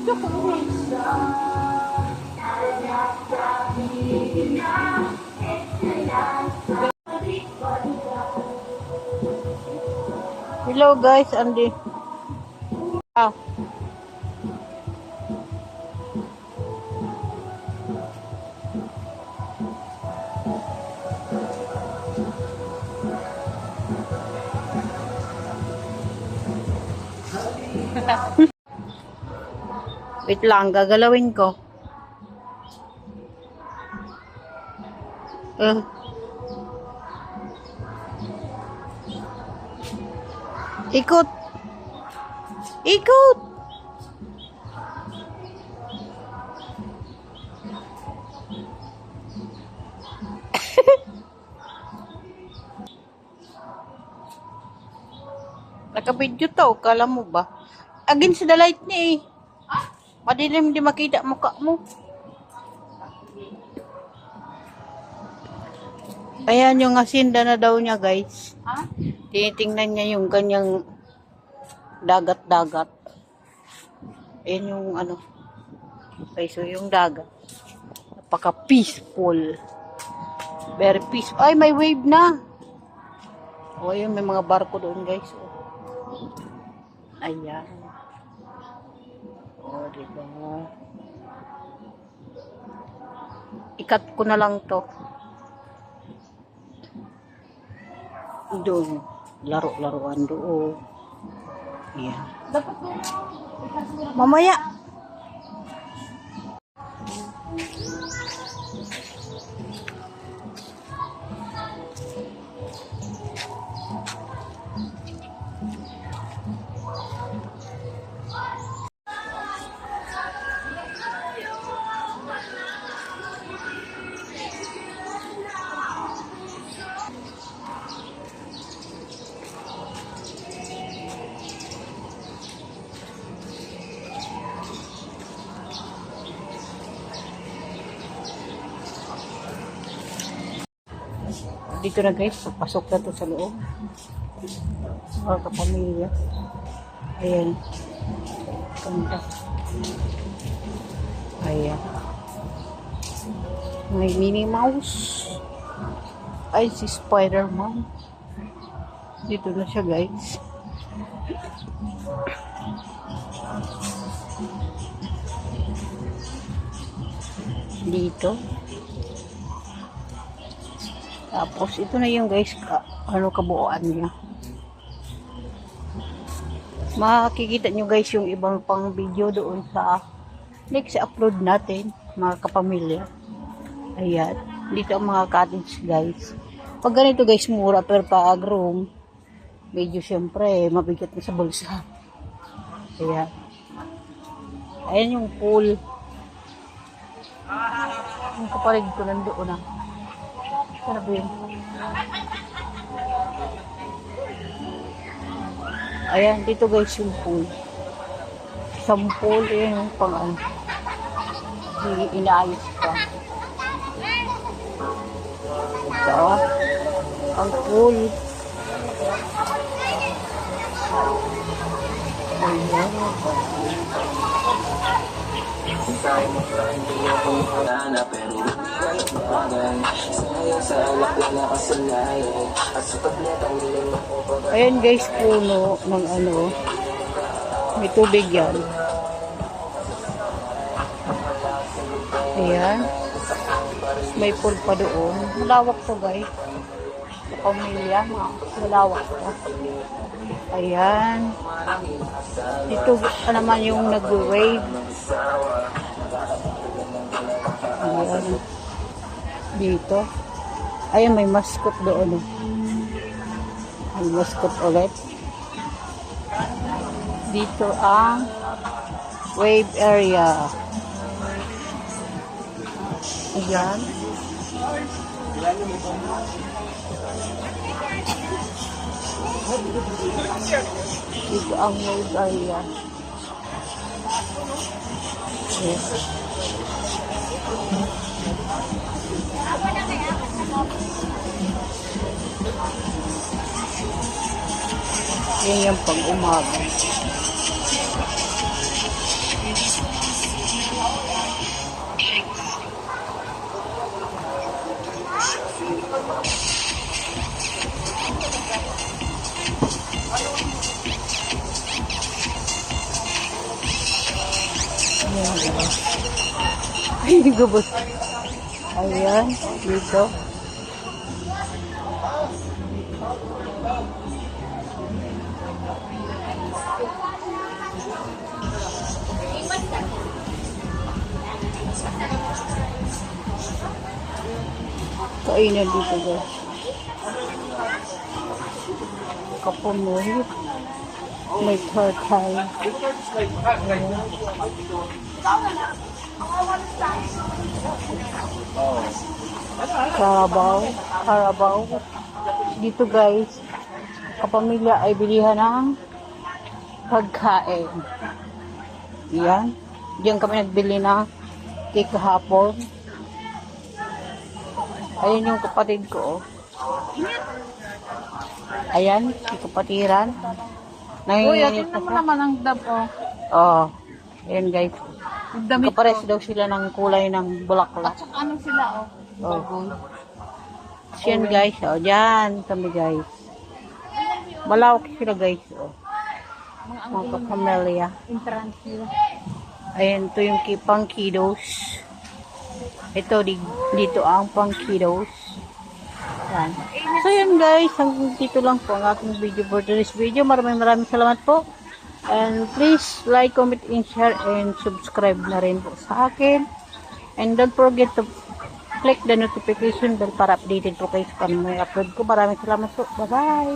Hello guys, Andy. Ah. Wait lang, gagalawin ko. Ikot. Ikot. Naka-video to, kala mo ba? Against the light ni eh. Madilim, di makita mukha mo. Ayan yung asinda na daw niya guys. Tinitingnan niya yung kanyang dagat-dagat. Ayan yung ano. Okay, so yung dagat. Napaka-peaceful. Very peaceful. Ay, may wave na. O, ayun, may mga barko doon guys. Ayan. O, diba? Ikat ko na lang to. Doon. Laro-laruan doon. Ayan. Mamaya. Dito na guys, pasok na to sa loob. Mga kapamilya. Ayan. Ganda. Ayan. May Minnie Mouse. Ay, si Spider-Man. Dito na siya guys. Dito. Tapos, ito na yung guys, kabuuan niya. Makikita nyo guys yung ibang pang video doon sa next upload natin, mga kapamilya. Ayan. Dito ang mga cottage guys. Pag ganito guys, mura, pero pag room, medyo syempre, mabigat na sa bulsa. Ayan. Ayan yung pool. Yung kapalig ko nandoon na. Sabi. Ayan, dito guys yung pool. Isang pool, yun yung pang inaayos pa. Ito, ang pool. Ayan. Ayan guys, puno ng ano, may tubig yan. Ayan, may pool pa doon. Malawak to guys, sa pamilya, malawak to. Ayan, dito naman yung nag-wave. Ayan. Dito. Ayan, may mascot doon. May mascot ulit. Dito ang wave area. Ayan. Dito ang wave area. Yes. Yan yung pag-umaga. Ayan, guys. Ay, gubot. Ayan, dito. Kainan dito, guys. Kapamuli. May turtle. Karabaw. Dito, guys, kapamilya ay bilihan ng pagkain. Yan. Diyan kami nagbili ng cake kahapon. Ayan yung kapatid ko, oh. Ayan, yung kapatiran. Uy, atin mo naman ang dab, oh. Oh. Ayan, guys. Damit Kapares daw sila ng kulay ng bulaklak. At saka ano sila, oh. Oh. Bagoy. Ayan, guys. Oh, dyan kami, guys. Malawak sila, guys. Oh. Mga kapamilya. Entrance nila. Ayan, ito yung pang kiddos. Ito, dito ang pang kiddos. Yan. So, yun, guys. Hanggang dito lang po ang aking video for today's video. Maraming salamat po. And please like, comment, and share, and subscribe na rin po sa akin. And don't forget to click the notification bell para updated po kayo sa mga upload ko. Maraming salamat po. Bye-bye!